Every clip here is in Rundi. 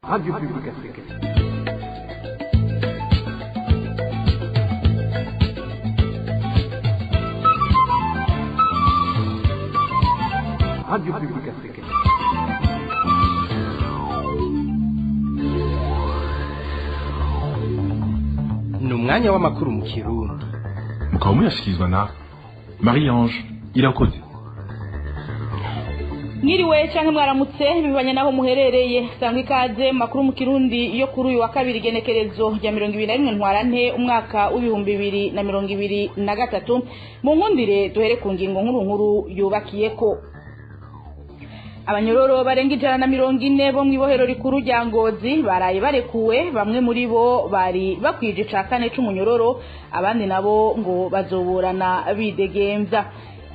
Radio Publique Africaine. Radio Publique Africaine. Ni umwanya w'amakuru mu Kirundi. Mukaba muyashyikirizwa na Marie-Ange Irakoze. Mwiriwe canke mwaramutse bibanye naho muherereye sangwa ikaze makuru mu Kirundi yo kuri uyu wa kabiri genekerezo rya 2021 ntwarante umwaka w'2023 mu nkundire duhere ku ngingo nkuru yubakiyeko. Abanyororo barenga 140 bo mwibohero rikuru rya Ngozi baraye barekuwe, bamwe muri bo bari bakwije ca kane c'umunyororo, abandi nabo ngo bazoburana bidegemvya.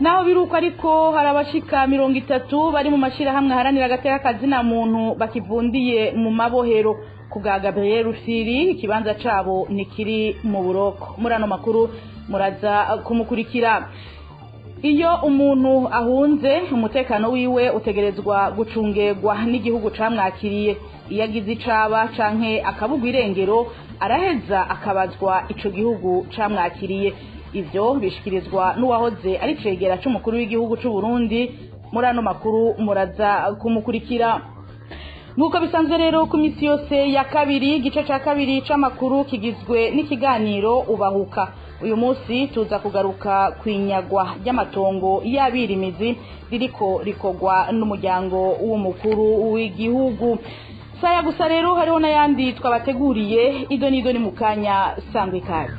Naho biruko ariko harabashika 30 bari mu mashira hamwe haranira agatera kazina muntu bakivundiye mu mabohero. Kuga Gabriel Rusiri ikibanza cabo nikiri mu buroko. Murano makuru muraza kumukurikira. Iyo umuntu ahunze umutekano wiwe utegerezwa gucungerwa n'igihugu camwakiriye. Iyo agize icaba canke akabugwa irengero araheza akabazwa ico gihugu camwakiriye. Ivyo bishikirizwa n'uwahoze ari cegera c'umukuru w'igihugu c'u Burundi. Murano makuru muraza kumukurikira. Nuko bisanzwe rero ku misi yose ya kabiri igice ca kabiri c'amakuru kigizwe n'ikiganiro ubahuka. Uyu munsi tuza kugaruka kwinyagwa ry'amatongo y'abirimizi ririko rikogwa n'umuryango w'umukuru w'igihugu. Saya gusa rero hariho n'ayandi twabateguriye, ido nido ni mukanya sangwe kazi.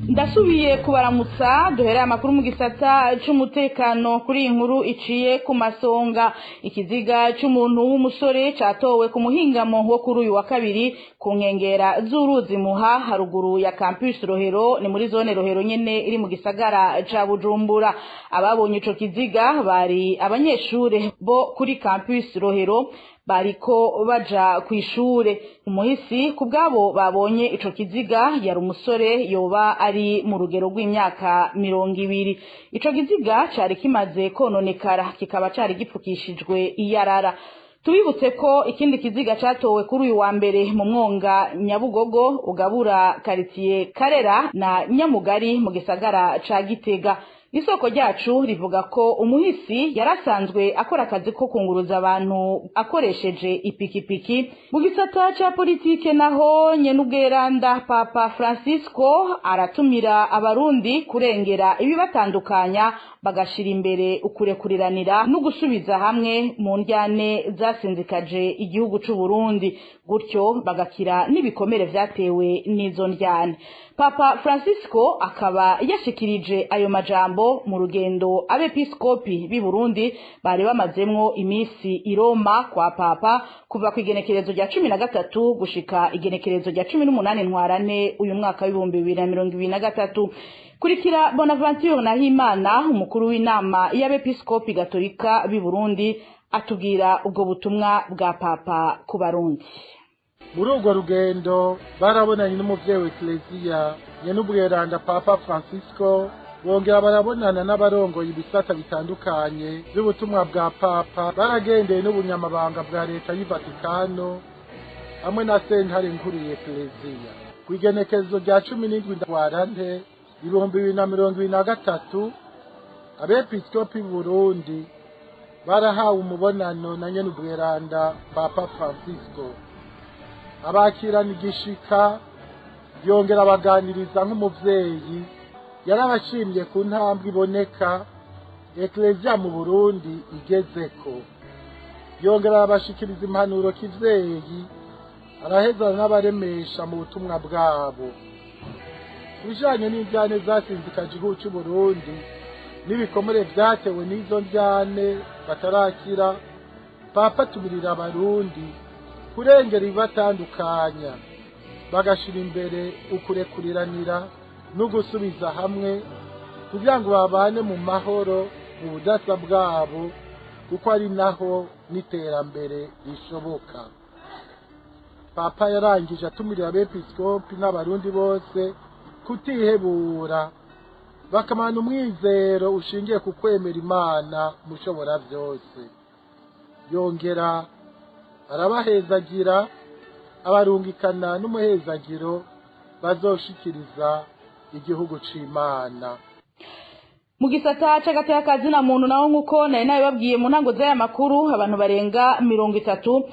Ndasubiye kubaramutsa duhereye amakuru mu gisata c'umutekano kuri inkuru iciye ku masonga. Ikiziga c'umuntu w'umusore catowe ku muhingamo wo kuri uyu wa kabiri ku nkengera z'uruzi Muha haruguru ya campus Rohero, ni muri zone Rohero nyene iri mu gisagara ca Bujumbura. Ababonye ico kiziga bari abanyeshure bo kuri campus Rohero bariko baja kwishure. Umuhisi kubgabo babonye ico kiziga yari umusore yoba ari mu rugero rw'imyaka 20. Ico kiziga cari kimaze kononekara kikaba cari gipfukishijwe iyarara. Tubibutse ko ikindi kiziga catowe kuri uyu wa mbere mu mwonga Nyabugogo ugabura quartier Karera na Nyamugari mu gisagara ca Gitega. Isoko ryacu rivuga ko umuhisi yarasanzwe akora akazi ko kunguruza abantu akoresheje ipikipiki. Mu gisata ca politike naho nyenubweranda Papa Francisco aratumira abarundi kurengera ibibatandukanya bagashira imbere ukurekuriranira no gusubiza hamwe mu ndyane zasinzikaje igihugu c'u Burundi, gutyo bagakira n'ibikomere vyatewe n'izo ndyane. Papa Francisco akaba yashikirije ayo majambo mu rugendo abepiskopi b'i Burundi bari bamazemwo imisi i Roma kwa Papa kuva ku igenekerezo rya 13 gushika igenekerezo rya 18 ntwarante uyu mwaka w'2023. Kurikira Bonaventure Nahimana umukuru w'inama y'abepiskopi gatolika b'i Burundi atubwira ubwo butumwa bwa Papa ku Barundi. Muri urwo rugendo barabonanye n'umuvyeyi w'Eklezia nyenubweranda Papa Francisco, bongera barabonana n'abarongoye ibisata bitandukanye by'ubutumwa bwa Papa, baragendeye n'ubunyamabanga bwa leta y'u Vatikano hamwe na sentare nkuru y'Eklezia. Kwigenekezo rya 17 ntwarante 2023 abepiskopi Burundi barahawe umubonano na nyenubweranda Papa Francisco. Abakirana igishika yongera abaganiriza nk'umuvyeyi, yarabashimye ku ntambwe iboneka Eklezia mu Burundi igezeko. Yongera abashikiriza impanuro kivyeyi, araheza n'abaremesha mu butumwa bwabo. Bijanye n'indyane zasinzikaje igihugu c'u Burundi n'ibikomere vyatewe n'izo ndyane batarakira, Papa tumirira abarundi kurengera ibibatandukanya bagashira imbere ukurekuriranira no gusubiza hamwe kugira ngo babane mu mahoro mu budasa bwabo, kuko ari naho n'iterambere rishoboka. Papa yarangije atumirira abepiskopi n'abarundi bose kutihebura bakamana umwizero ushingiye ku kwemera Imana mushobora byose. yongera arabahezagira abarungikana n'umuhezagiro bazoshikiriza igihugu c'Imana. Mu gisata c'agateka kazina muntu naho nkuko nari nabibabwiye mu ntango z'aya makuru abantu barenga 30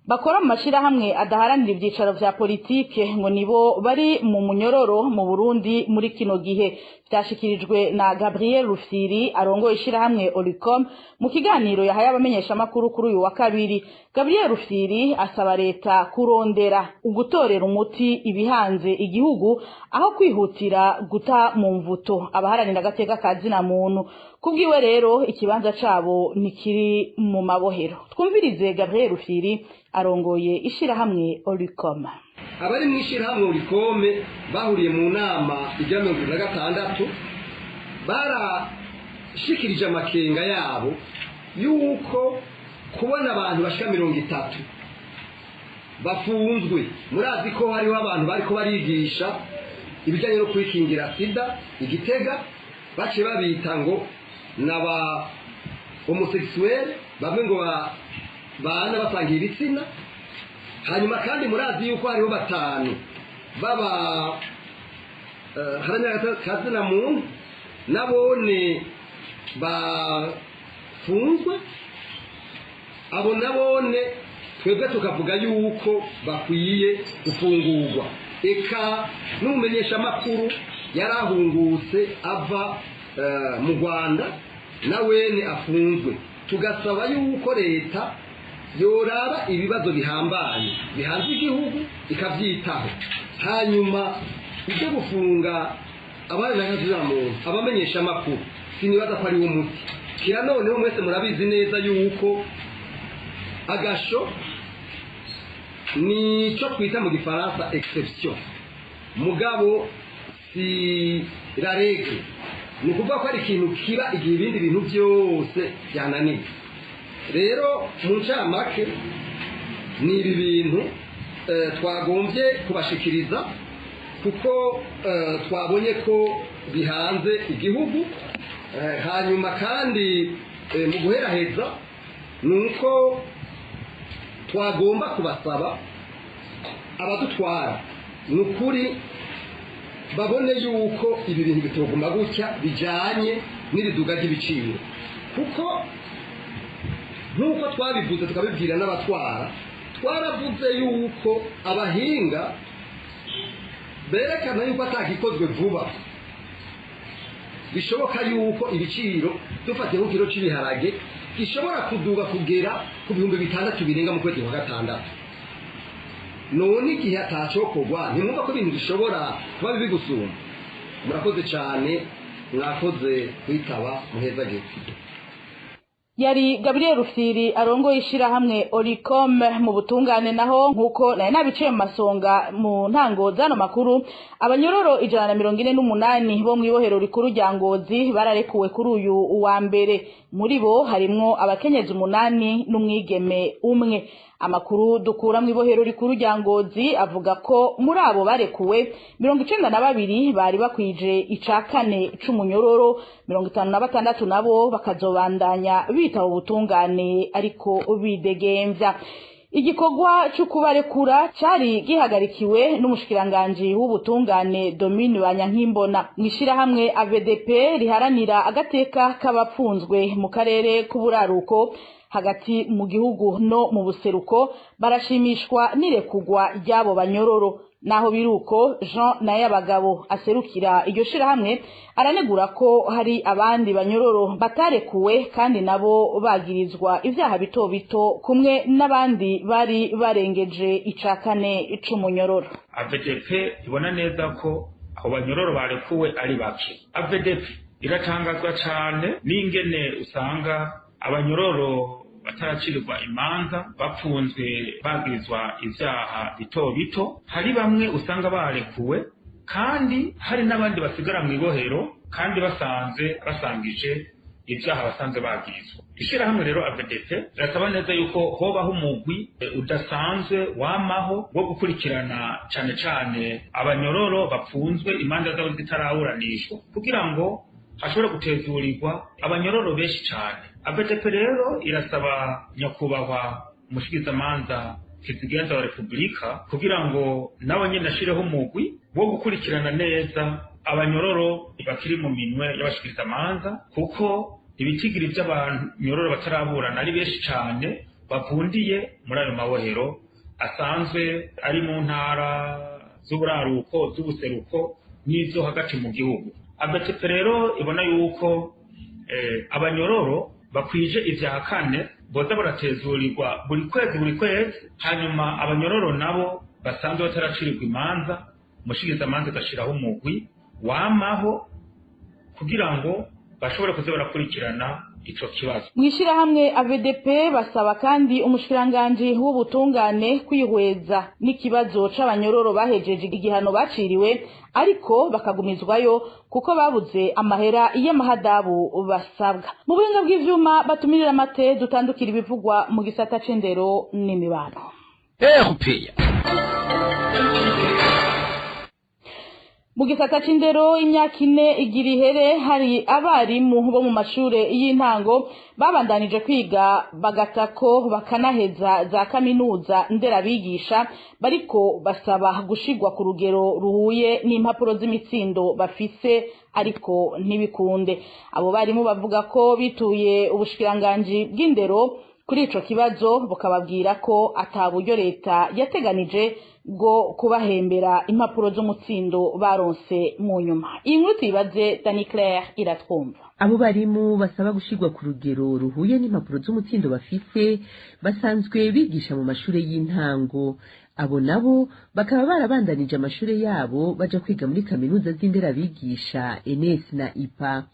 bakora mu mashirahamwe adaharanira ivyicaro vya politike ngo nibo bari mu munyororo mu Burundi muri kino gihe vyashikirijwe na Gabriel Rufyiri arongoye ishirahamwe Olicom mu kiganiro yahaye abamenyesha makuru kuri uyu wa kabiri. Gabriel Rufyiri asaba leta kurondera ugutorera umuti ibihanze igihugu aho kwihutira guta mu mvuto abaharanira agateka kazina muntu. Kubwiwe rero ikibanza cabo nikiri mu mabohero. Twumvirize Gabriel Rufyiri arongoye ishirahamwe Olicom. Abari mu ishirahamwe Olicom bahuriye mu nama ijya 2026 barashikirije amakenga yabo yuko kubona abantu bashika 30 bafunzwe. Murazi ko hariho abantu bariko barigisha ibijanye no kwikingira sida Igitega, bace babita ngo naba homosexuel, bamwe ngo bana basangiye ibitsina. Hanyuma kandi murazi yuko hariho batanu baba haranira kazina muntu nabone bafunzwe. Abo nabone twebwe tukavuga yuko bakwiye gufungurwa. Eka n'umumenyesha amakuru yarahungutse ava mu Rwanda nawene afunzwe. Tugasaba yuko leta yoraba ibibazo bihambaye bihanze igihugu ikavyitaho. Hanyuma ibyo gufunga abana n'abazamuntu abamenyesha amakuru sinibaza ko ari umuti. Kira noneho mwese murabizi neza yuko agasho ni cyo twita mu gifaransa exception, mugabo si la règle. Ni kuvuga ko ari ikintu kiba igihe ibindi bintu byose byananiye. Rero mu ncamake ni ibi bintu twagombye kubashikiriza kuko twabonye ko bihanze igihugu. Hanyuma kandi mu guheraheza nuko twagomba kubasaba abadutwara nukuri babone yuko ibi bintu bitogomba gutya bijanye n'iriduga ry'ibiciro, kuko nkuko twabivuze tukabibwira n'abatwara, twaravuze yuko abahinga berekana yuko atakikozwe vuba bishoboka yuko ibiciro dufatiye ku kilo cy'ibiharage gishobora kuduga kugera ku 6,000 birenga mu kwezi kwa gatandatu. None igihe atacokorwa ntimwumva ko ibintu bishobora kuba bibi gusumba. Murakoze cyane, mwakoze kwitaba muhezage. Yari Gabriel Rufyiri arongoye ishirahamwe Olicom mu butungane. Naho nkuko nari nabiciye mu masonga mu ntango zano makuru, abanyororo 148 bo mwibohero rikuru rya Ngozi bararekuwe kuri uyu wa mbere. Muri bo harimwo abakenyezi 8 n'umwigeme umwe. Amakuru dukura mwibohero rikuru rya Ngozi avuga ko muri abo barekuwe 92 bari bakwije icakane c'umunyororo, 56 nabo bakazobandanya bita ubutungane ariko bidegemvya. Igikorwa cyo kubarekura cyari gihagarikiwe n'umushikiranganje w'ubutungane Domine Banyankimbona. Mwishirahamwe AVDP riharanira agateka k'abapfunzwe mu karere k'uburaruko hagati mu gihugu no mu buseruko barashimishwa nirekugwa ryabo banyororo. Naho biruko Jean Nayabagabo aserukira iryo shirahamwe aranegura ko hari abandi banyororo batarekuwe kandi nabo bagirizwa ivyaha bito bito kumwe n'abandi bari barengeje icakane c'umunyororo. AVDP ibona neza ko abo banyororo barekuwe ari bake. AVDP iratangazwa cyane n'ingene usanga abanyororo bataracirirwa imanza bapfunzwe bagirizwa ivyaha bito bito. Hari bamwe usanga barekuwe kandi hari n'abandi basigara mu ibohero kandi basangije ivyaha basanze bagirizwa. Ishirahamwe rero AVDP rasaba neza yuko hobaho umugwi udasanzwe wamaho wo gukurikirana cane cane abanyororo bapfunzwe imanza zabo zitaraburanishwa kugira ngo hashobora gutezurirwa abanyororo benshi cyane. ABDP rero irasaba nyakubahwa umushikizamanza kizigenza wa Repubulika kugira ngo nawe nyine ashireho umugwi wo gukurikirana neza abanyororo bakiri mu minwe y'abashikirizamanza, kuko ibitigiri by'abanyororo bataraburana ari benshi cyane bavundiye muri ayo mabohero asanzwe ari mu ntara z'uburaruko, z'ubuseruko n'izo hagati mu gihugu. ABDP rero ibona yuko abanyororo bakwije ivyaha kane boza baratezurirwa buri kwezi, hanyuma abanyororo nabo basanzwe bataracirirwa imanza umushikizamanza agashiraho umugwi wamaho kugira ngo bashobore kuza barakurikirana ico kibazo. Mwishirahamwe ABDP basaba kandi umushikiranganje w'ubutungane kwihweza n'ikibazo c'abanyororo bahejeje igihano baciriwe ariko bakagumizwayo kuko babuze amahera y'amahadabu basabwa. Mu buhinga bw'ivyuma batumirira amate dutandukira ibivugwa mu gisata c'indero n'imibano. Mu gisata c'indero imyaka 4 igira ihere, hari abarimu bo mu mashure y'intango babandanije kwiga bagatako bakanaheza za kaminuza nderabigisha, bariko basaba gushigwa ku rugero ruhuye n'impapuro z'imitsindo bafise ariko ntibikunde. Abo barimu bavuga ko bituye ubushikiranganji bw'indero kuri ico kibazo, bukababwira ko ataburyo leta yateganije bwo kubahembera impapuro z'umutsindo baronse mu nyuma. Iyi nkuru tuyibaze Dani Claire iratwumva. Abo barimu basaba gushigwa ku rugero ruhuye n'impapuro z'umutsindo bafise basanzwe bigisha mu mashure y'intango. Abo nabo bakaba barabandanije amashure yabo baja kwiga muri kaminuza z'inderabigisha ENS na IPA,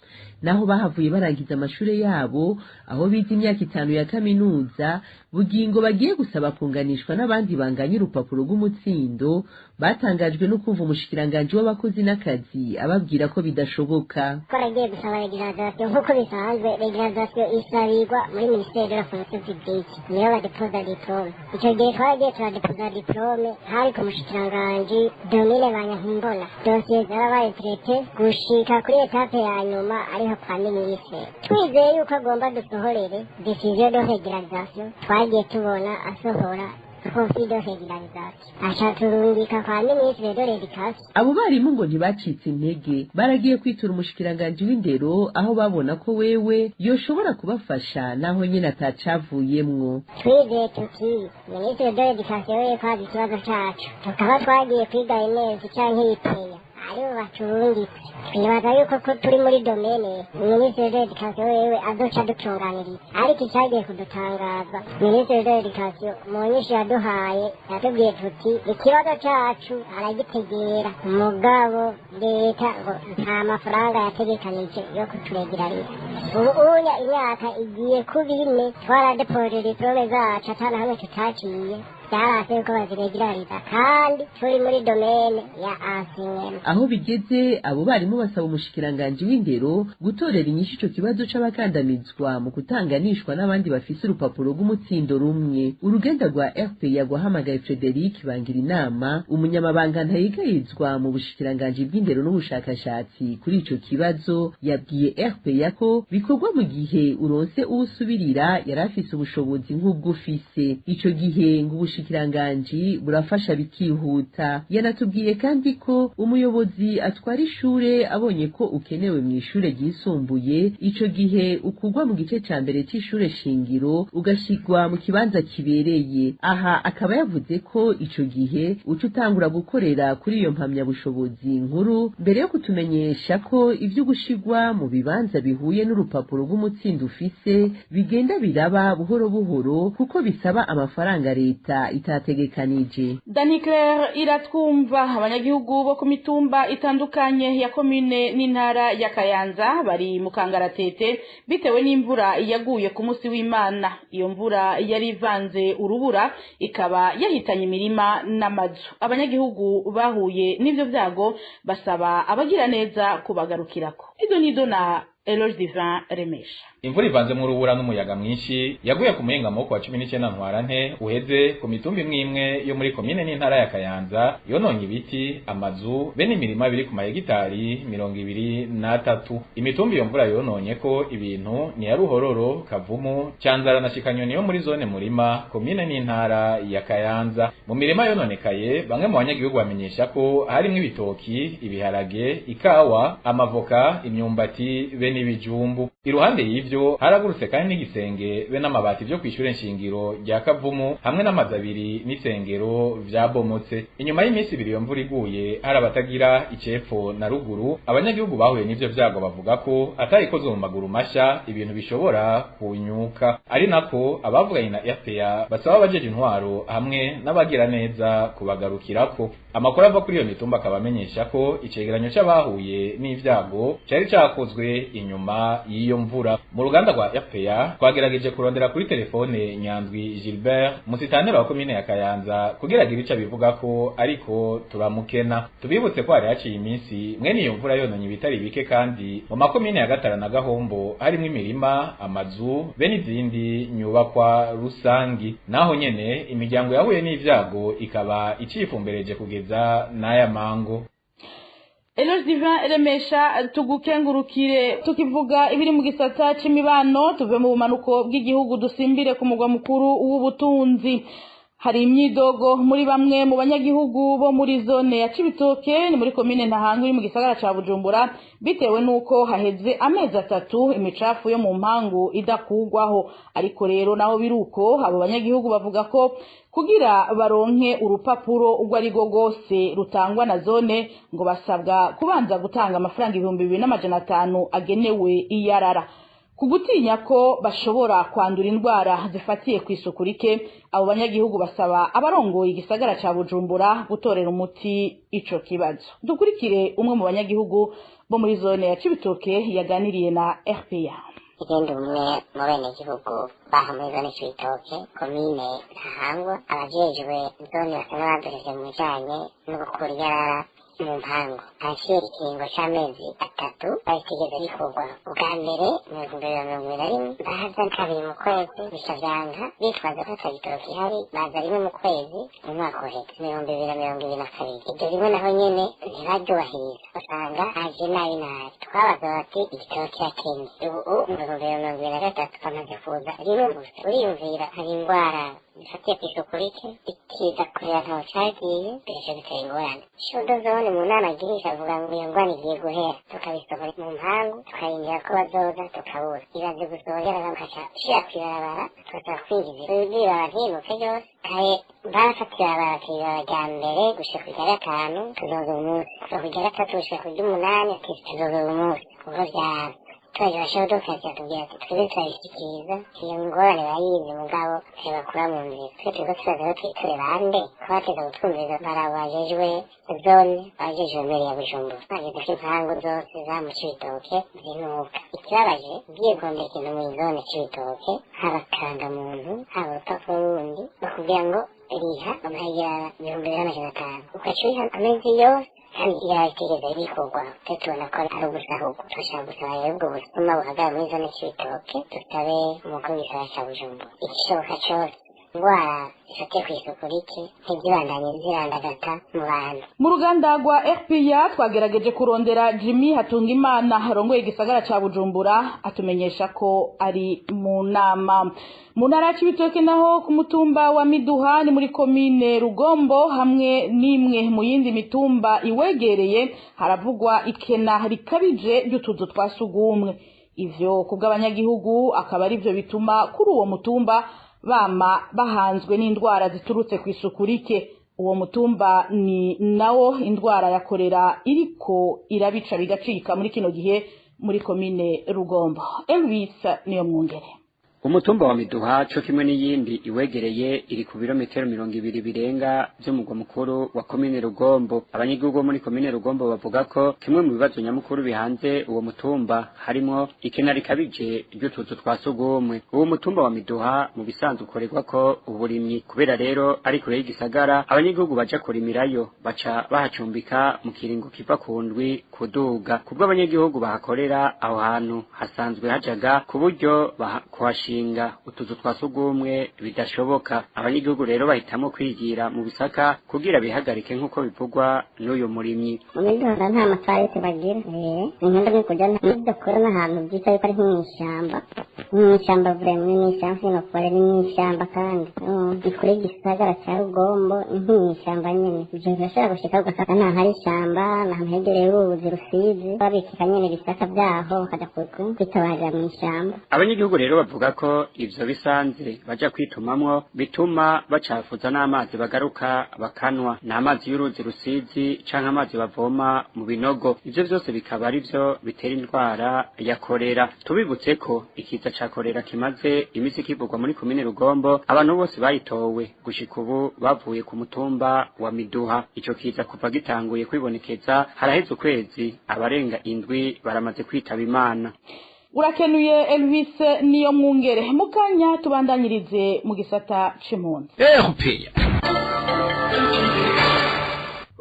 naho bahavuye barangiza amashure yabo aho bize imyaka 5 ya kaminuza, bugingo bagiye gusaba kunganishwa n'abandi banganye urupapuro rw'umutsindo. Batangajwe no kumva umushikiranganje w'abakozi n'akazi ababwira ko bidashoboka. Twaragiye gusaba registration nk'uko bisanzwe. Registration isabirwa muri Ministère de la Fonction Publique, niyo badepoza diplome. Icyo gihe twaragiye turadepoza diplome hari ku mushikiranganje Domine Banyankimbona. Dossier zarabaye traité gushika kuri etape ya nyuma ariho kwa ministre. Twizeye yuko agomba dusohorere décision de régularisation. Twagiye tubona asohora confido regularisation. Ashaturungika kwa ministre de l'éducation. Abo barimu ngo ntibacitse intege, baragiye kwitura umushikiranganje w'indero aho babona ko wewe yoshobora kubafasha naho nyine atacavuyemwo. Twizeye tuti ministre de l'éducation we kwazi ikibazo cacu, tukaba twagiye kwiga neza canke yipeya aribo baturungitse. Twibaza yuko ko turi muri domene ministre de l'éducation wewe azoca dutunganiriza, ariko icyagiye kudutangaza ministre de l'éducation mu nyinshi yaduhaye yatubwiye tuti ikibazo cacu aragitegera, mugabo leta ngo nta mafaranga yategekanije yo kuturegerariza. Ubunya imyaka igiye kubine twaradepoje diplome zacu atana hamwe tutaciye, byarase ko baziregerariza kandi turi muri domene ya enseignement. Aho bigeze abo barimu basaba umushikiranganje w'indero gutorera inyishu ico kibazo c'abakandamizwa mu kutanganishwa n'abandi bafise urupapuro rw'umutsindo rumwe. Urugenda rwa RPA rwahamagaye Frederic Bangira inama, umunyamabanga ntayigayizwa mu bushikiranganje bw'indero n'ubushakashatsi kuri ico kibazo, yabwiye RPA ko bikorwa mu gihe uronse usubirira yarafise ubushobozi nk'ubwo ufise. Ico gihe ngo ubushikiranganje burafasha bikihuta. Yanatubwiye kandi ko umuyobozi atwara ishure abonye ko ukenewe mu ishure ryisumbuye, ico gihe ukugwa mu gice ca mbere c'ishure shingiro ugashigwa mu kibanza kibereye. Aha akaba yavuze ko ico gihe uca utangura gukorera kuri iyo mpamya bushobozi nkuru mbere yo kutumenyesha ko ivyo gushigwa mu bibanza bihuye n'urupapuro rw'umutsindo ufise bigenda biraba buhoro buhoro kuko bisaba amafaranga leta itategekanije. Dani Claire iratwumva. Abanyagihugu bo ku mitumba itandukanye ya komine n'intara ya Kayanza bari mu kangaratete bitewe n'imvura yaguye ku munsi w'Imana. Iyo mvura yari ivanze urubura ikaba yahitanye imirima n'amazu. Abanyagihugu bahuye n'ivyo vyago basaba abagira neza kubagarukirako. Ido nido na Eloge Divin Remesha. imvura ivanzemwo urubura n'umuyaga mwinshi yaguye ku muhingamo wa 19 ntwarante uheze ku mitumba imwe yo muri komine n'intara ya Kayanza yononye ibiti amazu be n'imirima biri ku mahegitari 23. Imitumba iyo mvura yononye ko ibintu ni ya Ruhororo, Kavumu, Cyanzara na Shikanyoni yo muri zone Murima komine n'intara ya Kayanza. Mu mirima yononekaye bamwe mu banyagihugu bamenyesha ko harimo ibitoki, ibiharage, ikawa, amavoka, imyumbati be n'ibijumbu. Iruhande y'ivyo haragurutse kandi n'igisenge be n'amabati byo kwishyura inshingiro rya Kavumu hamwe n'amazu abiri n'isengero vyabomotse. Inyuma y'iminsi ibiri iyo mvura iguye hari abatagira icepfo na ruguru, abanyagihugu bahuye n'ivyo vyago bavuga ko atayikoze mu maguru masha ibintu bishobora kunyuka. Ari nako abavuganye na RPA basaba abajeje intwaro hamwe n'abagira neza kubagarukirako. Amakuru ava kuri iyo mitumba akabamenyesha ko icegeranyo c'abahuye n'ivyago cari cakozwe inyuma y'iyo mvura. Mu ruganda rwa RPA twagerageje kurondera kuri telefone Nyandwi Gilbert musitanera wa komine ya Kayanza kugira ngo ibica bivuga ko ariko turamukena. Tubibutse ko hari haciye iminsi mwene iyo mvura yononye ibitari bike kandi mu makomine ya Gatara na Gahombo harimo imirima, amazu be n'izindi nyubakwa rusangi. Naho nyene imiryango yahuye n'ivyago ikaba icifumbereje kugeza n'aya mango. Eloge Divin Remesha tugukengurukire tukivuga ibiri mu gisata c'imibano tuve mu bumanuko bw'igihugu dusimbire ku mugwa mukuru w'ubutunzi. Hari imyidogo muri bamwe mu banyagihugu bo muri zone ya Cibitoke ni muri komine Ntahangwa iri mu gisagara ca Bujumbura bitewe nuko haheze amezi 3 imicafu yo mu mpangu idakugwaho. Ariko rero naho biruko abo banyagihugu bavuga ko kugira baronke urupapuro ubwo ari go gose rutangwa na zone ngo basabwa kubanza gutanga amafaranga 2500 agenewe iyarara. Kugutinya ko bashobora kwandura indwara zifatiye kw'isuku rike, abo banyagihugu basaba abarongoye igisagara ca Bujumbura gutorera umuti ico kibazo. Dukurikire umwe mu banyagihugu bo muri zone ya Cibitoke yaganiriye na RPA. Igenda umwe mu benegihugu baha muri zone Cibitoke komine Ntahangwa abajejwe zone basanga baduheje mu bijanye no gukura iyarara mu mpango. Haciye ikiringo c'amezi 3 bayitegeza bikorwa. Ubwa mbere mu 2021 baza kabiri mu kwezi bisha vyanka bitwaza ko Cibitoke ihari baza rimwe mu kwezi mu mwaka uheze 2022. Ibyo rimwe naho nyene ntibaryubahiriza usanga haje nabi twabaza bati igitoki yakenye ubu mu 2023 bamaze kuza rimwe gusa uriyumvira hari indwara bifatiye kw'isuku rike ikiza kurera ntaho cagiye birashe bitera ingorane. Shodo zone mu nama agirisha avuga ngo iyo ngwani igiye guhera tukabisohora mu mpangu tukayinjira ko bazoza tukabura ibaze gusohora bakaca shira kw'ibarabara tukaza kwinjiza ibibwira abantimuke byose kaye barafatira abarakira rya mbere gushika kujya gatanu tuzoza umunsi kujya gatatu gushika kujya umunani tuzoza umunsi ubwo vyaba twaje bashoboye kaza tugira ati twese turayishikiriza iyo ngorane bayizi mugabo ntibakura mu nzira twe tuza tuzaza twiture bande twateza gutwumviza barabajejwe zone bajejwe mbere ya Bujumbura bageze ko impangu zose za mu Cibitoke zinuka. Ikibabaje ugiye kurondera ikintu mu zone Cibitoke haba karangamuntu haba urupapuro rundi bakubwira ngo riha amahera 2500 ukaciha amezi yose kandi irategeza ibikorwa tubona ko ari ubusahugu turashaka gusaba rero ubwo busuma buhagara muri zone Cibitoke tutabe umukuru w'igisagara ca Bujumbura igishoboka cose indwara zifatiye kw'isuku rike ntizibandanye zirandagata mu bantu. Mu ruganda rwa RPA twagerageje kurondera Jimmy Hatungimana arongoye igisagara ca Bujumbura atumenyesha ko ari mu nama. Mu ntara ya Cibitoke naho ku mutumba wa Miduha ni muri komine Rugombo hamwe n'imwe mu yindi mitumba iwegereye haravugwa ikena rikabije ry'utuzu twa sugumwe. Ivyo kubw'abanyagihugu akaba ari byo bituma kuri uwo mutumba bama bahanzwe n'indwara ziturutse kw'isuku rike. Uwo mutumba ni nawo indwara ya kolera iriko irabica bigacika muri kino gihe muri komine Rugombo. Elvis niyo mwungere. umutumba wa Miduha cyo kimwe n'iyindi iwegereye iri ku birometero 200 birenga by'umugwa mukuru wa komine Rugombo. Abanyagihugu muri komine Rugombo bavuga ko kimwe mu bibazo nyamukuru bihanze uwo mutumba harimo ikena rikabije ry'utuzu twa sugumwe. Uwo mutumba wa Miduha mu bisanzwe ukorerwa ko uburimyi, kubera rero ari kure y'igisagara abanyagihugu baja kurimirayo baca bahacumbika mu kiringo kiva ku ndwi kuduga. Kubwo abanyagihugu bahakorera aho hantu hasanzwe hajaga ku buryo kuhashinga utuzu twa sugumwe bidashoboka. Abanyagihugu rero bahitamo kwigira mu bisaka kugira bihagarike nk'uko bivugwa n'uyu murimyi. Umuduha nta matwarete bagira, inkunda ni kujya n'idakora n'ahantu byita yuko ari nk'ishyamba, n'ishyamba vraiment n'ishyamba sinokore n'ishyamba kandi ikure igisagara cya Rugombo nk'ishyamba nyene. Ibyo birashobora gushika ugasanga nta hari ishyamba n'ahantu hegereye uruzi Rusizi babikika nyene ibisaka byaho bakajya kwitabarira mu ishyamba. Abanyagihugu rero bavuga ko ivyo bisanze baja kwitumamwo bituma bacafuza n'amazi bagaruka bakanwa, n'amazi y'uruzi Rusizi canke amazi bavoma mu binogo. Ivyo vyose bikaba ari vyo bitera indwara ya kolera. Tubibutse ko ikiza ca kolera kimaze imisi kivugwa muri komine Rugombo, abantu bose bayitowe gushika ubu bavuye ku mutumba wa Miduha. Ico kiza kuva gitanguye kwibonekeza haraheze ukwezi, abarenga indwi baramaze kwitaba Imana. Urakenuye Elvis niyo mwungere. Mukanya tubandanyirize mu gisata c'impunzi.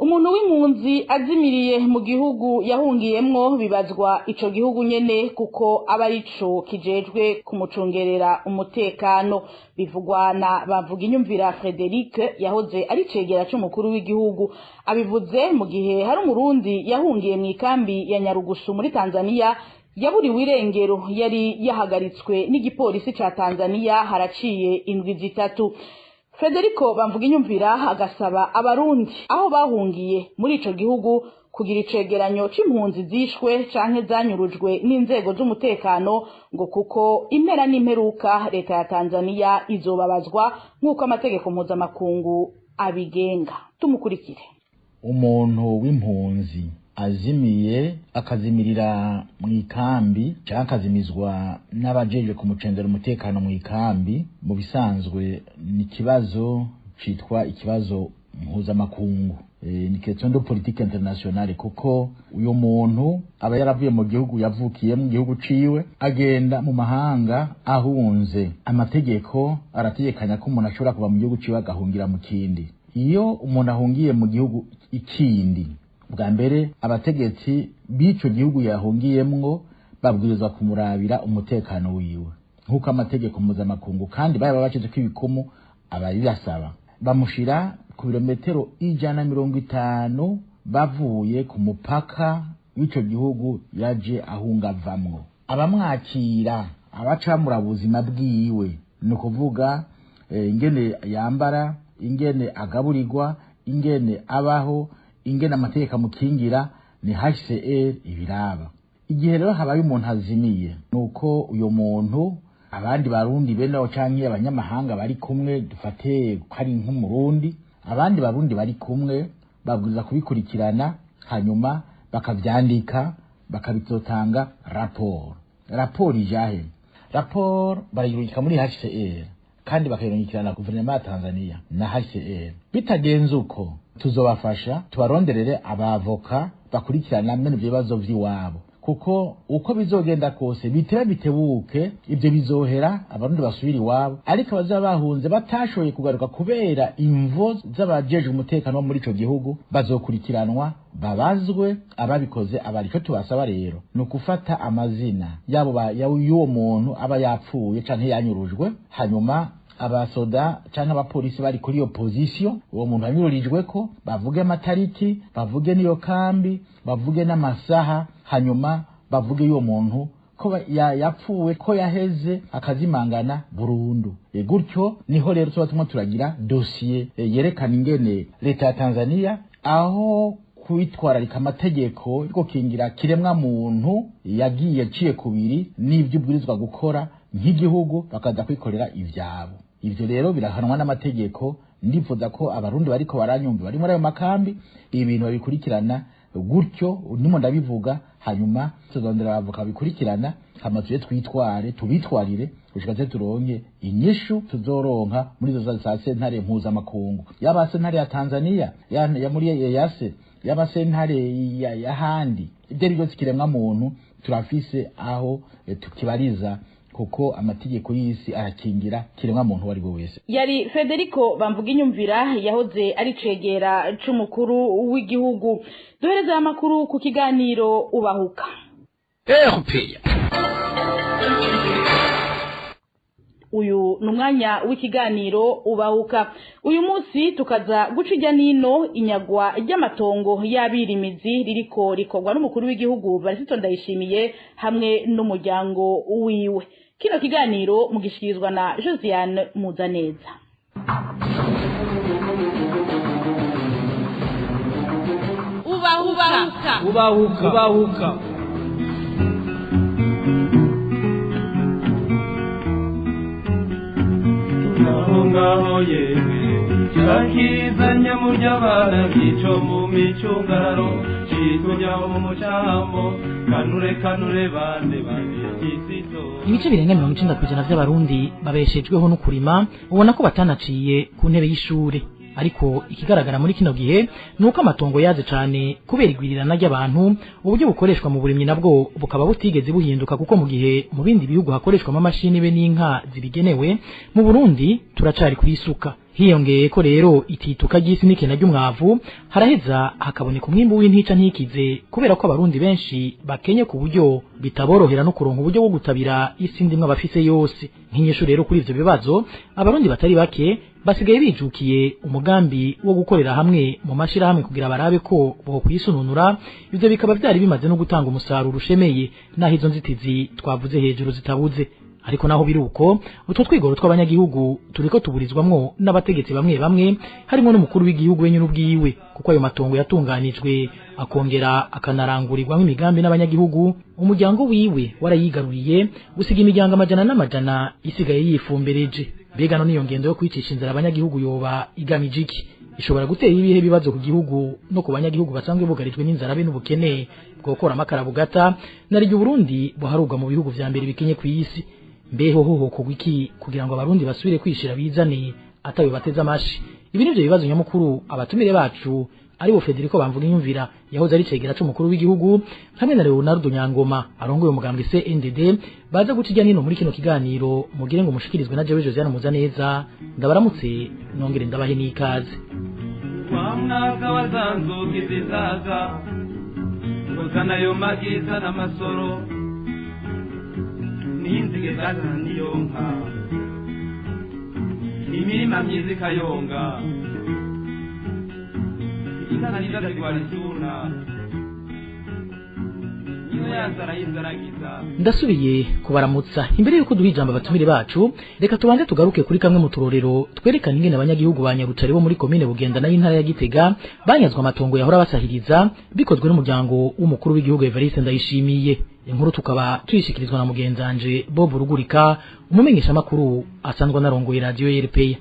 Umuntu w'impunzi azimiriye mu gihugu yahungiyemwo bibazwa ico gihugu nyene kuko aba arico kijejwe kumucungerera umutekano. Bivugwa na bavuga inyumvira Frederic yahoze ari cegera c'umukuru w'igihugu. Abivuze mu gihe hari umurundi yahungiye mu ikambi ya Nyarugusu muri Tanzania yaburiwe irengero, yari yahagaritswe n'igipolisi ca Tanzania haraciye indwi zitatu. Federico bamvuga inyumvira agasaba abarundi aho bahungiye muri ico gihugu kugira icegeranyo c'impunzi zishwe canke zanyurujwe n'inzego z'umutekano ngo kuko impera n'imperuka leta ya Tanzania izobabazwa nk'uko amategeko mpuzamakungu abigenga. Tumukurikire. Umuntu w'impunzi azimiye akazimirira mu ikambi cyangwa akazimizwa n'abajeje kumucengera umutekano mu ikambi, mu bisanzwe ni kibazo citwa ikibazo mpuzamakungu, ni question de politique internationale, kuko uyo muntu aba yaravuye mu gihugu yavukiye mu gihugu ciwe agenda mu mahanga ahunze. Amategeko arategekanya ko umuntu ashobora kuva mu gihugu ciwe agahungira mu kindi. Iyo umuntu ahungiye mu gihugu ikindi, bwa mbere abategetsi b'ico gihugu yahungiyemwo babwirizwa kumurabira umutekano wiwe nk'uko amategeko mpuzamakungu kandi baba bacize ko ibikomo abayasaba. Bamushira ku birometero 150 bavuye ku mupaka w'ico gihugu yaje ahungavamwo. Abamwakira abacamura buzima bwiwe, no kuvuga ingene yambara, ingene agaburirwa, ingene abaho, ingene amategeko amukingira, ni HCR ibiraba. Igihe rero habaye umuntu azimiye, nuko uyo muntu abandi barundi bene aho canke abanyamahanga bari kumwe, dufate hari nk'umurundi, abandi barundi bari kumwe babwiza kubikurikirana, hanyuma bakavyandika bakabizotanga raporo ijahe. Raporo barayirungika muri HCR kandi bakayirungikirana na guverinoma ya Tanzania na HCR. Bitagenze uko tuzobafasha tubaronderere abavoka bakurikirana mene ibibazo vy'iwabo, kuko uko bizogenda kose bitera bitebuke ibyo bizohera abarundi basubira iwabo, ariko abazaba bahunze batashoboye kugaruka kubera imvo z'abajeje umutekano muri ico gihugu bazokurikiranwa babazwe ababikoze. Abariko tubasaba rero no kufata amazina yabo y'uwo muntu aba yapfuye canke yanyurujwe, hanyuma abasoda canke abapolisi bari kuri iyo position uwo muntu anyururijwe ko bavuge amatariki, bavuge niyo kambi, bavuge n'amasaha, hanyuma bavuge y'uwo muntu ko yapfuwe, ko yaheze akazimangana burundu. Gutyo niho rero tuba turagira dossier yerekana ingene leta ya Tanzania aho kwitwararika amategeko yo gukingira kiremwa muntu yagiye ciye kubiri n'ivyo ubwirizwa gukora nk'igihugu, bakaza kwikorera ivyabo. Ivyo rero birahanwa n'amategeko. Ndifuza ko abarundi bariko baranyumva bari muri ayo makambi ibintu babikurikirana gutyo nimo ndabivuga hanyuma tuzondera avoka bikurikirana hamazuye twitware tubitwarire ushikaze turonke inyishu tuzoronka muri zo za sentare mpuzamakungu yaba sentare ya Tanzania ya muri EAC yaba sentare ya handi ibyo ryo zikiremwa muntu turafise aho tukibariza kuko amategeko y'isi arakingira kiremwa muntu wari wese. Yari Federico Bamvuga Inyumvira yahoze ari cegera c'umukuru w'igihugu. Duhereza amakuru ku kiganiro Ubahuka. Uyu numwanya w'ikiganiro Ubahuka. Uyu munsi tukaza gucija nino inyagwa ry'amatongo y'abirimizi ririko rikorwa n'umukuru w'igihugu Varisito Ndayishimiye hamwe n'umuryango wiwe. Kino kiganiro mugishikirizwa na Josiane Muzaneza. Ubahuka. Ngaho yewe cyakizanya mu by'abana bico mu micungararo cyitujyaho mu mucambo kanure bande kisito. Ibice birenga 90% by'abarundi babeshejweho no kurima ubona ko batanaciye ku ntebe y'ishure. Ariko ikigaragara muri kino gihe nuko amatongo yaze cyane kubera igwirirana ry'abantu uburyo bukoreshwa mu burimyi nabwo bukaba butigeze buhinduka kuko mu gihe mu bindi bihugu hakoreshwa amamashini be n'inka zibigenewe mu Burundi turacari kuri isuka. Hiyongeye ko rero itituka ry'isi n'ikena ry'umwavu haraheza hakaboneka umwimbu w'intica ntikize kubera ko abarundi benshi bakenye ku buryo bitaborohera no kuronka uburyo bwo gutabira isi ndimwe abafise yose. Nk'inyesho rero kuri ivyo bibazo abarundi batari bake basigaye bijukiye umugambi wo gukorera hamwe mu mashira hamwe kugira barabe ko bo kwisununura. Ivyo bikaba byari bimaze no gutanga umusaruro ushemeye naho izo nzitizi twavuze hejuru zitabuze. Ariko naho biruko utwo twigoro tw'abanyagihugu turiko tuburizwamwo n'abategetsi bamwe harimo n'umukuru w'igihugu wenyine ubwiwe kuko ayo matongo yatunganijwe akongera akanarangurirwa nk'imigambi n'abanyagihugu. Umuryango wiwe warayigaruriye gusiga imiryango amajana isigaye yifumbereje. Mbega no niyo ngendo yo kwicisha inzara abanyagihugu yoba igamije iki? Ishobora gutera ibihe bibazo ku gihugu no ku banyagihugu basanzwe bugarijwe n'inzara be n'ubukene bwokora amakara bugata naryo Burundi buharugwa mu bihugu vya mbere bikenye ku isi. Mbeho kugwiki kugira ngo abarundi basubire kwishira bizane atawe bateza amashi. Ibi nivyo bibazo nyamukuru abatumire bacu ari bo Federico Bamvuga Inyumvira yahoze ari cegera c'umukuru w'igihugu hamwe na Leonardo Nyangoma arongoye umugambwe CNDD baza gucijya nino muri kino kiganiro mugire ngo mushikirizwe na Jewe Josiane Muzaneza. Ndabaramutse nongere ndabahe n'ikaze. Wamnaga wazanzuki zizaza ngozana yo magiza n'amasoro ninzige zazana niyonka imirima myiza ikayonga ingana nizaza rwarisuna niyo yanzara yinzaragiza. Ndasubiye kubaramutsa. Imbere yuko duha ijambo abatumire bacu reka tubanze tugaruke kuri kamwe mu turorero twerekana ingene abanyagihugu ba Nyarutare bo muri komine Bugenda na y'intara ya Gitega banyazwa amatongo yahora basahiriza bikozwe n'umuryango w'umukuru w'igihugu Evariste Ndayishimiye. Inkuru tukaba tuyishikirizwa na mugenzanje Bob Rugurika umumenyesha makuru asanzwe narongoye radio RPA.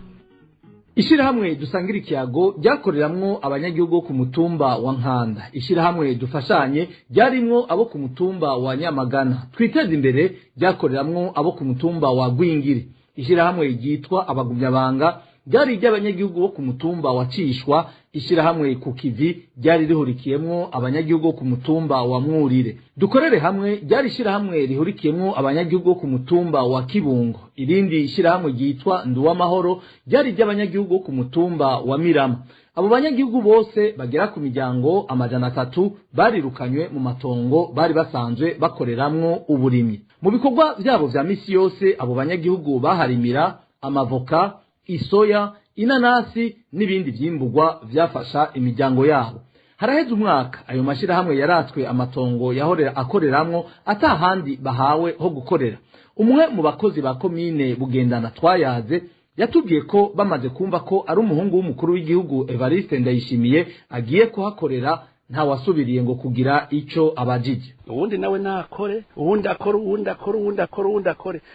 Ishirahamwe dusangira ikiyago ryakoreramwo abanyagihugu ku mutumba wa Nkanda. Ishirahamwe dufashanye ryarimwo abo ku mutumba wa Nyamagana. Twiteze imbere ryakoreramwo abo ku mutumba wa Gwingiri. Ishirahamwe ryitwa abagumyabanga ryari ry'abanyagihugu bo ku mutumba wa Cishwa. Ishirahamwe ku Kivi ryari rihurikiyemwo abanyagihugu ku mutumba wa Mwurire. Dukorere hamwe ryari ishirahamwe rihurikiyemwo abanyagihugu ku mutumba wa Kibungo. Irindi ishirahamwe ryitwa Nduwamahoro ryari ry'abanyagihugu ku mutumba wa Mirama. Abo banyagihugu bose bagera ku miryango 300 barirukanywe mu matongo bari basanzwe bakoreramwo uburimyi. Mu bikorwa byabo vya misi yose abo banyagihugu baharimira amavoka, isoya, inanasi n'ibindi vyimburwa vyafasha imiryango yabo. Haraheze umwaka ayo mashirahamwe yaratswe amatongo yahorera akoreramwo atahandi bahawe ho gukorera. Umwe mu bakozi ba komine Bugendana twayaze yatubwiye ko bamaze kumva ko ari umuhungu w'umukuru w'igihugu Evariste Ndayishimiye agiye kuhakorera nta wasubiriye ngo kugira ico abajije. Uwundi nawe nakore, uwundi akore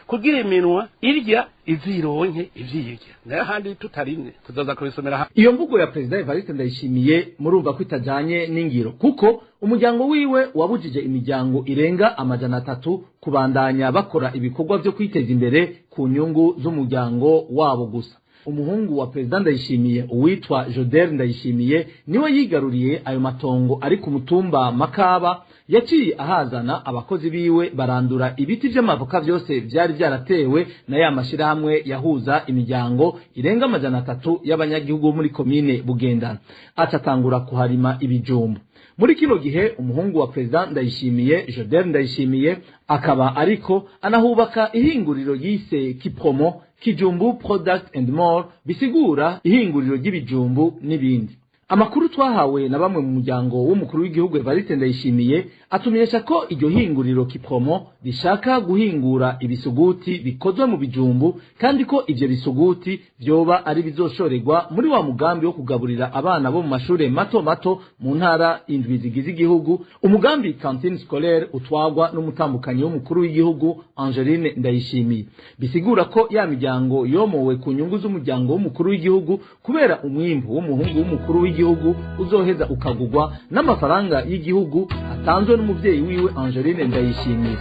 kugira iminwa irya izironke ivyirya. Naye handi tutarimwe tuzaza kubisomera. Iyo mvugo ya President Evariste Ndayishimiye murumva ko itajanye n'ingiro kuko umuryango wiwe wabujije imiryango irenga 300 kubandanya bakora ibikorwa vyo kwiteza imbere ku nyungu z'umuryango wabo gusa. Umuhungu wa President Ndayishimiye uwitwa Joder Ndayishimiye niwe yigaruriye ayo matongo ari ku mutumba Makaba, yaciye ahazana abakozi biwe barandura ibiti vy'amavoka vyose vyari vyaratewe na ya mashirahamwe yahuza imiryango irenga 300 y'abanyagihugu muri komine Bugendana, acatangura kuharima ibijumbu. Muri kino gihe umuhungu wa President Ndayishimiye Joder Ndayishimiye akaba ariko anahubaka ihinguriro yise Kipromo, Kijumbu Product and More, bisigura ihinguriro ry'ibijumbu n'ibindi. Amakuru twahawe na bamwe mu muryango w'umukuru w'igihugu Evariste Ndayishimiye atumenyesha ko iryo hinguriro Kipromo rishaka guhingura ibisuguti bikozwe mu bijumbu, kandi ko ivyo bisuguti vyoba ari bizoshorerwa muri wa mugambi wo kugaburira abana bo mu mashure mato mato mu ntara indwi zigize igihugu, umugambi cantine scolaire utwagwa n'umutambukanyi w'umukuru w'igihugu Angeline Ndayishimiye. Bisigura ko ya miryango yomowe ku nyungu z'umuryango w'umukuru w'igihugu kubera umwimbu w'umuhungu w'umukuru w'igihugu uzoheza ukagugwa n'amafaranga y'igihugu atanzwe n'umuvyeyi wiwe Angeline Ndayishimiye.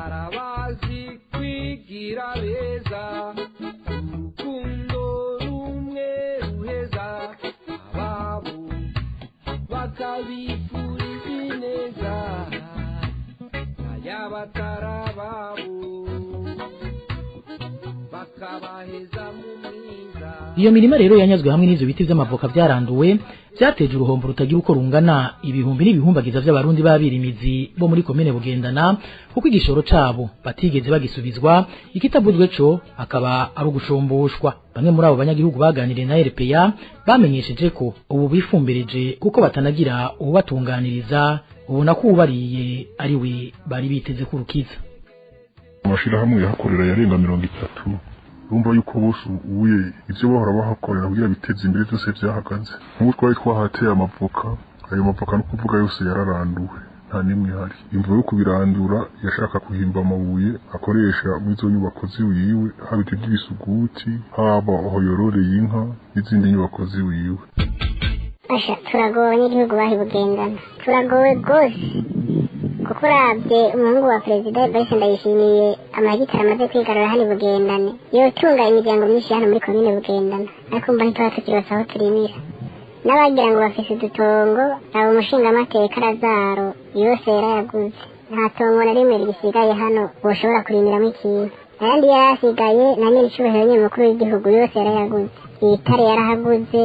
Arabazi kwigira beza urukundo rumwe ruheza ababo bakabifuriza ineza ayabatarababo bakabaheza mu mwiza. Iyo mirima rero yanyazwe hamwe n'ivyo biti vy'amavoka vyaranduwe vyateje uruhombo rutagira uko rungana ibihumbi n'ibihumbagiza vy'abarundi babirimizi bo muri komine Bugendana, kuko igishoro cabo batigeze bagisubizwa, ikitabuzwe co akaba ari ugushomboshwa. Bamwe muri abo banyagihugu baganiriye na RPA bamenyesheje ko ubu bifumbereje kuko batanagira ububatunganiriza, ubona ko ubariye ari we bari biteze kurukiza. Amashirahamwe yahakorera yarenga 30. Urumva yuko bose ubuye ivyo bahora bahakorera kugira biteze imbere byose vyahagaze. Nk'uko twari twahateye amavoka, ayo mavoka no kuvuga yose yararanduwe, nta nimwe hari. Imvo yo kubirandura yashaka kuhimba amabuye akoresha muri zo nyubako ziwiwe, haba ibyo by'ibisuguti, haba aho yororeye inka n'izindi nyubako ziwiwe. Asha turagowe n'igihugu bahi Bugendana, turagowe gose kuko uravye umuhungu wa Perezida Evariste Ndayishimiye amahitara amaze kwigarura hano Bugendane yotunga imiryango myinshi hano muri komine Bugendana, ariko mba ntitwaba tukirose aho turimira. N'abagira ngo bafise udutongo abo umushingamateka Lazaro yose yarayaguze, nta tongo na rimwe risigaye hano boshobora kurimiramo ikintu. Ayandi yarasigaye na nyiri icubahiro nyene mukuru w'igihugu yose yarayaguze, ibitare yarahaguze,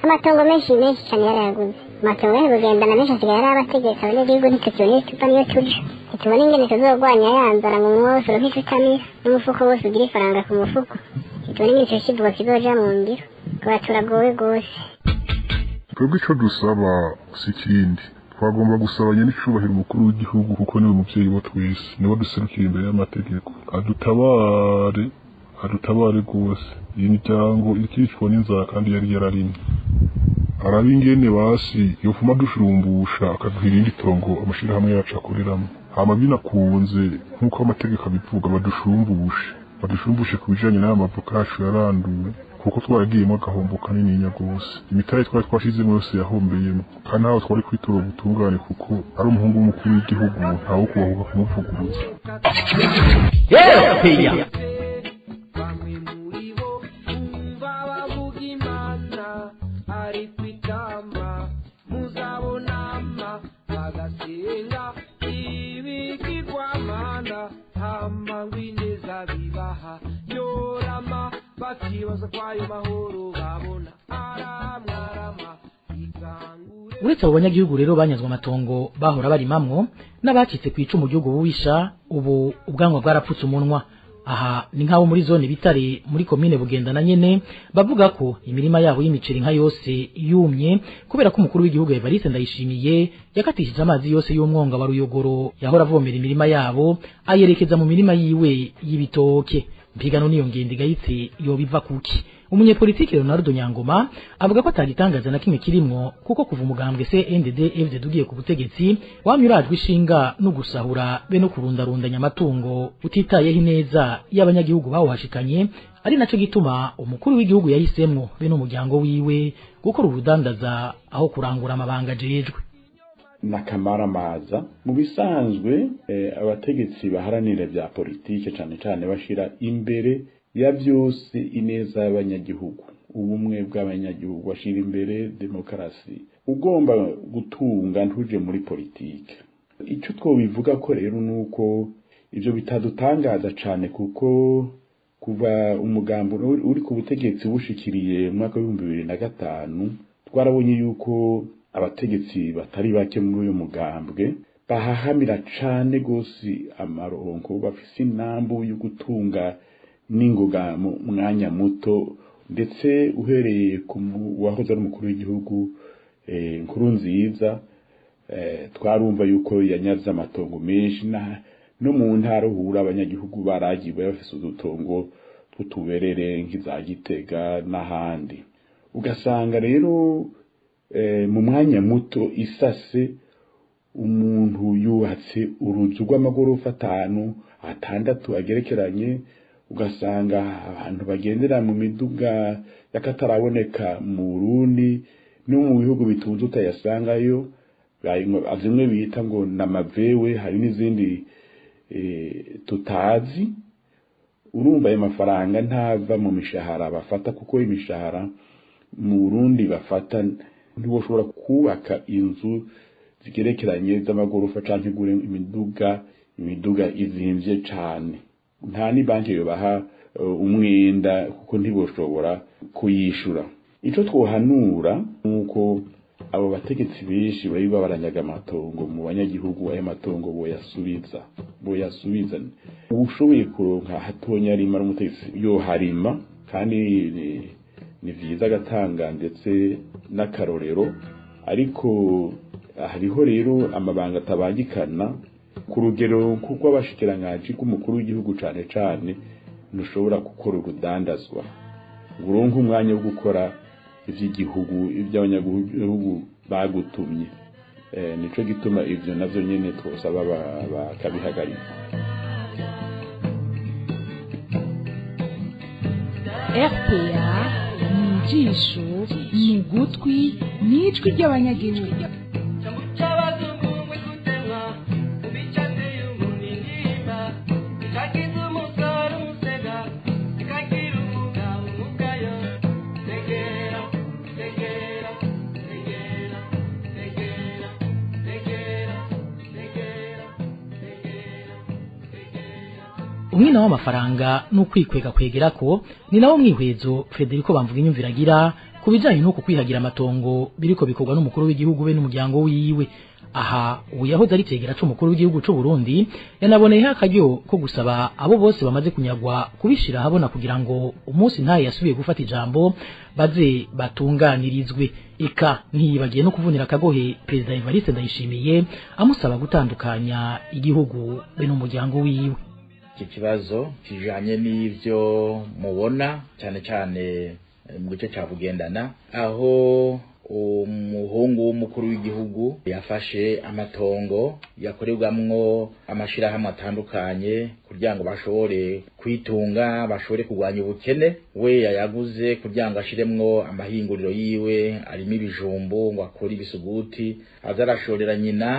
amatongo menshi cyane yarayaguze. Amatongo yo Bugendana menshi asigaye ari abategetsi, abanyagihugu ntitubone tuva niyo tuja, ntitubone ingene tuzogwanya yanzara ngo umunwa wose uronke utamira n'umufuko wose ugira ifaranga ku mufuko, ntitubone ingene ico kivugo kizoja mu ngiro, kuba turagowe gose. Twebwe ico dusaba si ikindi, twagomba gusabanya n'icubahiro umukuru w'igihugu kuko niwe muvyeyi bo twese, niwe duserukira imbere y'amategeko, adutabare gose. Iyi miryango ikicwa n'inzara kandi yari yararimye, arabe ingene basi yofuma dushurumbusha akaduha irindi tongo amashirahamwe yacu akoreramo, hama binakunze nk'uko amategeko abivuga badushumbushe ku bijanye n'aya mavoka yacu yaranduwe, kuko twaragiyemo agahombo kanininya gose. Imitahe twari twashizemo yose yahombeyemo, kandi naho twari kwitura ubutungane kuko ari umuhungu w'umukuru w'igihugu, ntawo kubahuka kumuvuguruza. Uretse abo banyagihugu rero banyazwe amatongo bahora barimamwo n'abacitse ku icumu gihugu buwisha, ubu ubwanwa bwarapfutse umunwa. Aha ni nk'abo muri zone Bitare muri komine Bugendana nyene bavuga ko imirima yabo y'imiceri nka yose yumye kubera ko umukuru w'igihugu Evariste Ndayishimiye yakatishije amazi yose y'umwonga wa Ruyogoro yahora avomera imirima yabo ayerekeza mu mirima yiwe y'ibitoke. Mpigano niyo ngende gahitse yobiva kuki umunyepolitiki Leonardo Nyangoma avuga ko atagitangaza na kimwe kirimwo kuko kuva umugambwe CNDD FDD ugiye ku butegetsi wamyurajwe ishinga no gusahura be no kurundarundanya amatungo utitayeho ineza y'abanyagihugu bawashikanye ari naco gituma umukuru w'igihugu yahisemwo be n'umuryango wiwe gukora urudandaza aho kurangura amabanga ajejwe. Nakamaramaza mu bisanzwe abategetsi baharanira bya politike cyane cyane bashira imbere ya byose ineza y'abanyagihugu, ubumwe bw'abanyagihugu, bashira imbere demokarasi. Ugomba gutunga ntuje muri politike. Icyo twobivuga ko rero nuko ivyo bitadutangaza cyane kuko kuva umugambo uri ku butegetsi bushikiriye mu mwaka wa 2005 twarabonye yuko abategetsi batari bake muri uyu mugambwe bahahamira cane gose amaronko, bafise inambu yo gutunga n'ingoga mu mwanya muto, ndetse uhereye ku wahoze ari umukuru w'igihugu Nkurunziza twarumva yuko yanyaze amatongo menshi no mu ntara uhura abanyagihugu baragiwe bafise udutongo tw'utuberere nk'iza Gitega n'ahandi. Ugasanga rero mu mwanya muto isase umuntu yuhatse uruzu rw'amagorofa 5, 6 agerekeranye, ugasanga abantu bagendera mu miduga yakataraboneka mu Burundi no mu bihugu bitunze utayasangayo, azimwe bita ngo namavewe, hari n'izindi tutazi. Urumva ayo mafaranga ntava mu mishahara bafata, kuko imishahara mu Burundi bafata ntiboshobora kubaka inzu zigerekeranye z'amagorofa canke gure imiduga izimvye cane. Nta ni banki yobaha umwenda kuko ntiboshobora kuyishura. Ico twohanura nuko abo bategetsi benshi bari babaranyaga amatongo mu banyagihugu, ayo matongo boyasubiza ubushoboye kuronka hatonya rimara umutegetsi yo harima, kandi ni vyiza agatanga ndetse n'akarorero. Ariko hariho rero amabanga atabagikana ku rugero kuko abashikiranganji k'umukuru w'igihugu cane cane ntushobora gukora urudandazwa uronka umwanya wo gukora ivy'igihugu, ivy'abanyagihugu bagutumye. Nico gituma ivyo navyo nyene twosaba bakabihagarika. RPA n'ijisho n'ugutwi n'ijwi ry'abanyagihugu. Umwina w'amafaranga n'ukwikwega kwegera ko ni nawo mwihwezo Federico Bamvuga inyumvira agira kubijanye n'uko kwihagira amatongo biriko bikorwa n'umukuru w'igihugu be n'umuryango wiwe. Aha uyahoze ari tegera c'umukuru w'igihugu c'u Burundi yanaboneye akaryo ko gusaba abo bose bamaze kunyagwa kubishira habona kugira ngo umunsi ntaye yasubiye gufata ijambo baze batunganirizwe. Eka ntiyibagiye no kuvunira akagohe Perezida Evariste Ndayishimiye amusaba gutandukanya igihugu be n'umuryango wiwe. Iki kibazo kijanye n'ivyo mubona cyane cyane mu gice cya Bugendana, aho umuhungu w'umukuru w'igihugu yafashe amatongo yakorerwamwo amashirahamwe atandukanye kugira ngo bashobore kwitunga, bashobore kurwanya ubukene. We yayaguze kugira ngo ashiremwo amahinguriro yiwe, arimo ibijumbu ngo akore ibisuguti, azarashorera nyina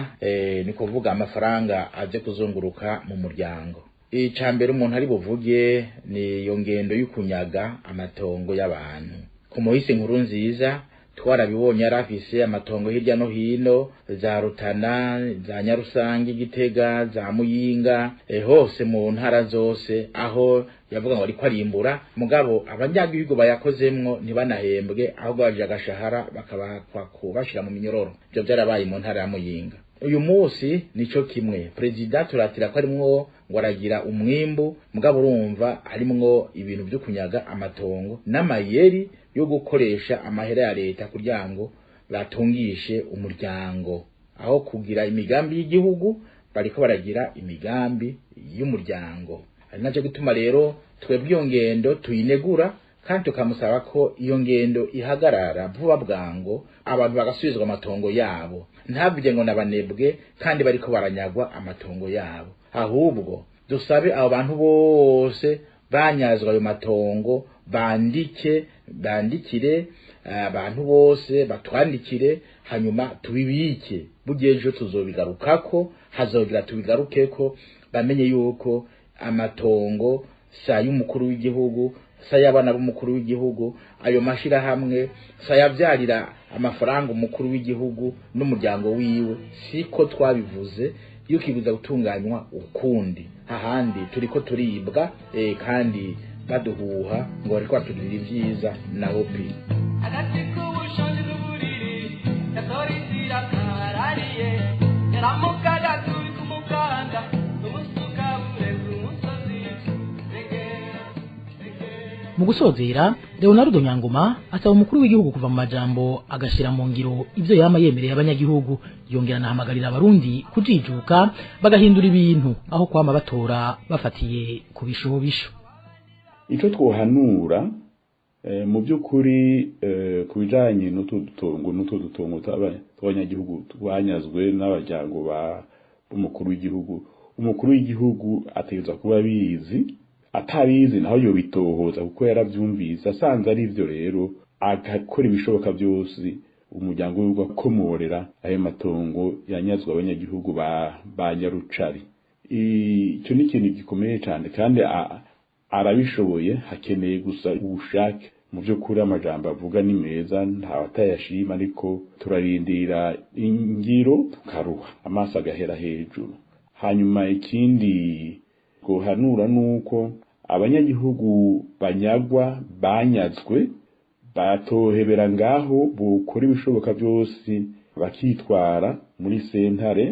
ni kuvuga amafaranga aje kuzunguruka mu muryango. Icambere umuntu ari buvuge ni iyo ngendo y'ukunyaga amatongo y'abantu. Ku muhisi Nkurunziza twarabibonye yarafise amatongo hirya no hino, za Rutana, za Nyarusangi, Gitega, za Muyinga, hose mu ntara zose, aho yavuga ngo ariko arimbura mugabo abanyagihugu bayakozemwo ntibanahembwe, aho baje agashahara bakabakwa kubashira mu minyororo. Byo byarabaye mu ntara ya Muyinga. Uyu munsi nico kimwe, Perezida turatira ko arimwo ngo aragira umwimbu, mugabo urumva harimwo ibintu byo kunyaga amatongo n'amayeri yo gukoresha amahera ya leta kugira ngo batungishe umuryango, aho kugira imigambi y'igihugu bariko baragira imigambi y'umuryango. Ari naco gituma rero twebwe iyo ngendo tuyinegura kandi tukamusaba ko iyo ngendo ihagarara vuba bwango abantu bagasubizwa amatongo yabo ntabije ngo nabanebwe kandi bariko baranyagwa amatongo yabo ahubwo dusabe abo bantu bose banyazwa ayo matongo bandikire abantu bose batwandikire hanyuma tubibike bugejo tuzobigarukako hazogira tubigarukeko bamenye yuko amatongo sa y'umukuru w'igihugu sayabana b'umukuru w'igihugu ayo mashira hamwe sayavyarira amafaranga umukuru w'igihugu n'umuryango wiwe siko twabivuze yukibuza gutunganywa ukundi ahandi turiko turibwa kandi baduhuha ngo bariko batugirira ivyiza naho pi agatiko bushoje n'uburiri yatorindira karariye yaramuka gaturi kumukanda umusuka bureze umusozi mu gusozera Leonardo Nyangoma asaba umukuru w'igihugu kuva mu majambo agashira mu ngiro ivyo yama yemereye abanyagihugu yongera nahamagarira abarundi kujijuka bagahindura ibintu aho kwama batora bafatiye ku bishobisho ico twohanura mu by'ukuri kubijanye n'utudutongo tw'abanyagihugu twanyazwe n'abaryango b'umukuru w'igihugu ategetswe kuba bizi atabizi naho yo bitohoza kuko yaravyumvise asanze ari ivyo rero agakora ibishoboka byose umuryango w'ubwo akomorera ayo matongo yanyazwe abanyagihugu ba Nyarucari icyo ni ikintu gikomeye cyane kandi arabishoboye hakeneye gusa ubushake mu by'ukuri amajambo avuga ni meza ntawe atayashima ariko turarindira ingiro tukaruha amaso agahera hejuru hanyuma ikindi guhanura nuko abanyagihugu banyazwe batohebera ngaho bukora ibishoboka byose bakitwara muri sentare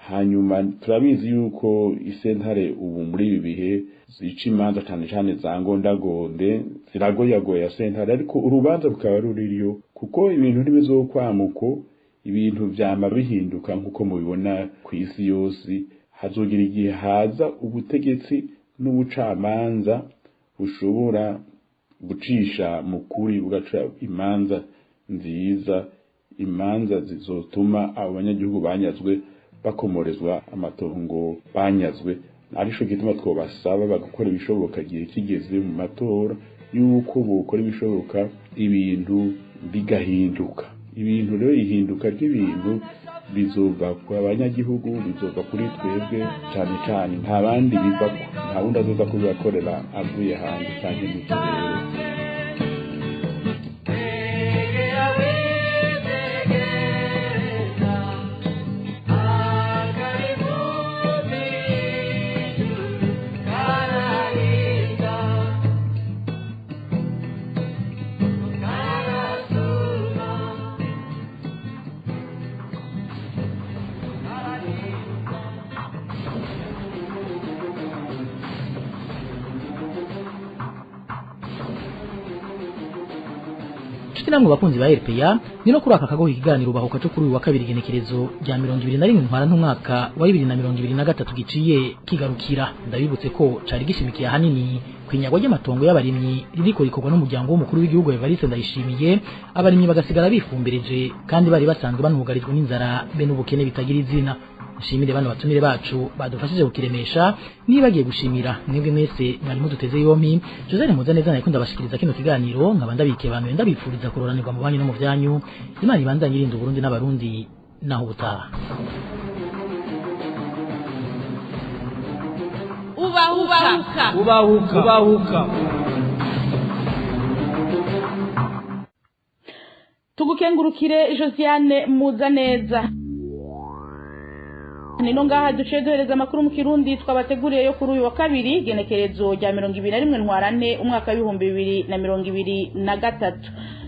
hanyuma turabizi yuko isentare ubu muri ibi bihe zica imanza cyane za ngondagonde ziragoyagoya sentare ariko urubanza rukaba ruriyo kuko ibintu ntibizokwamuko ibintu vyama bihinduka nkuko mubibona ku isi yose hazogira igihe haza ubutegetsi n'ubucamanza bushobora gucisha mu kuri bugaca imanza nziza imanza zizotuma abo banyagihugu banyazwe bakomorezwa amatongo banyazwe arisho gituma twobasaba bagukora ibishoboka gihe kigeze mu matora yuko bukora ibishoboka ibintu bigahinduka ibintu rero ihinduka ry'ibintu bizova ku abanyagihugu bizova kuri twebwe cyane cyane nta bandi bivako nta wundi azoza kubibakorera avuye hanze cyane mu kirere namwe bakunzi ba RPA ni no kuri aka kagoho ikiganiro bahuka cyo kuri uyu wa kabiri genekerezo rya 2021 ntwara n'umwaka wa 2023 giciye kigarukira ndabibutse ko cari gishimikiye hanini kwinyagwa ry'amatongo y'abarimyi ririko rikorwa n'umuryango w'umukuru w'igihugu Evariste Ndayishimiye abarimyi bagasigara bifumbireje kandi bari basanzwe banugarijwe n'inzara be n'ubukene bitagira izina nshimire bano batumire bacu badufashije gukiremesha nibagiye gushimira mwebwe mwese mwari muduteze yompi Joseph Muzaneza nayo ndabashikiriza kino kiganiro nkaba ndabike abantu ndabifuriza kuroranirwa mu banyu no mu vyanyu Imana ibandanye irinda Burundi n'abarundi naho ubutaha ubahuka tugukengurukire Josiane Muzaneza nino ngaha duce duhereza amakuru mu kirundi twabateguriye yo kuri uyu wa kabiri genekerezo rya 2021 ntwarane umwaka w'ibihumbi 2023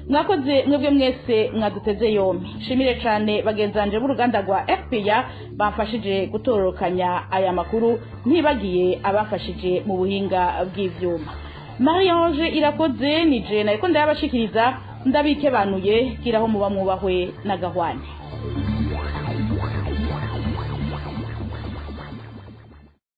mwakoze mwebwe mwese mwaduteze yombi shimire cyane bagenzanje b'uruganda rwa FPA bamfashije gutororokanya aya makuru ntibagiye abafashije mu buhinga bw'ivyuma Marie-Ange irakoze nije nariko ndabashikiriza ndabikebanuye kiraho muba mwubahwe na gahwane